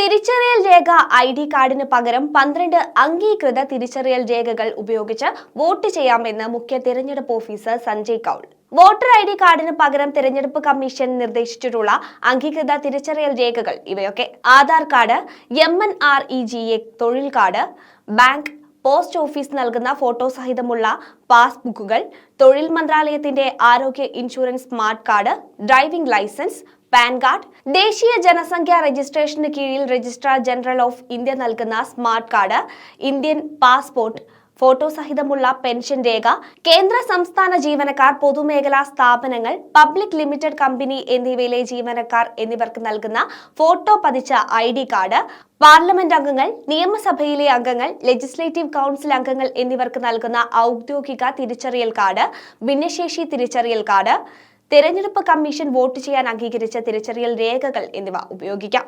തിരിച്ചറിയൽ രേഖ ഐഡി കാർഡിന് പകരം 12 അംഗീകൃത തിരിച്ചറിയൽ രേഖകൾ ഉപയോഗിച്ച് വോട്ട് ചെയ്യാമെന്ന് മുഖ്യ തിരഞ്ഞെടുപ്പ് officer Sanjay Kaul. Voter ID കാർഡിന് പകരം തിരഞ്ഞെടുപ്പ് കമ്മീഷൻ നിർദ്ദേശിച്ചിട്ടുള്ള അംഗീകൃത തിരിച്ചറിയൽ രേഖകൾ ഇവയൊക്കെ: ആധാർ കാർഡ്, MNREGA തൊഴിൽ കാർഡ്, ബാങ്ക്, പോസ്റ്റ് ഓഫീസ് നൽകുന്ന ഫോട്ടോ സഹിതമുള്ള പാസ്ബുക്കുകൾ, തൊഴിൽ മന്ത്രാലയത്തിന്റെ ആരോഗ്യ insurance smart card, driving licence, PAN card, ദേശീയ ജനസംഖ്യാ രജിസ്ട്രേഷന് കീഴിൽ രജിസ്ട്രാർ ജനറൽ ഓഫ് ഇന്ത്യ നൽകുന്ന smart card, Indian passport, photo സഹിതമുള്ള പെൻഷൻ രേഖ, കേന്ദ്ര സംസ്ഥാന ജീവനക്കാർ, പൊതുമേഖലാ സ്ഥാപനങ്ങൾ, പബ്ലിക് ലിമിറ്റഡ് കമ്പനി എന്നിവയിലെ ജീവനക്കാർ എന്നിവർക്ക് നൽകുന്ന ഫോട്ടോ പതിച്ച ഐഡി കാർഡ്, പാർലമെന്റ് അംഗങ്ങൾ, നിയമസഭയിലെ അംഗങ്ങൾ, ലെജിസ്ലേറ്റീവ് കൗൺസിൽ അംഗങ്ങൾ എന്നിവർക്ക് നൽകുന്ന ഔദ്യോഗിക തിരിച്ചറിയൽ കാർഡ്, ഭിന്നശേഷി തിരിച്ചറിയൽ കാർഡ്, തിരഞ്ഞെടുപ്പ് കമ്മീഷൻ വോട്ട് ചെയ്യാൻ അംഗീകരിച്ച തിരിച്ചറിയൽ രേഖകൾ എന്നിവ ഉപയോഗിക്കാം.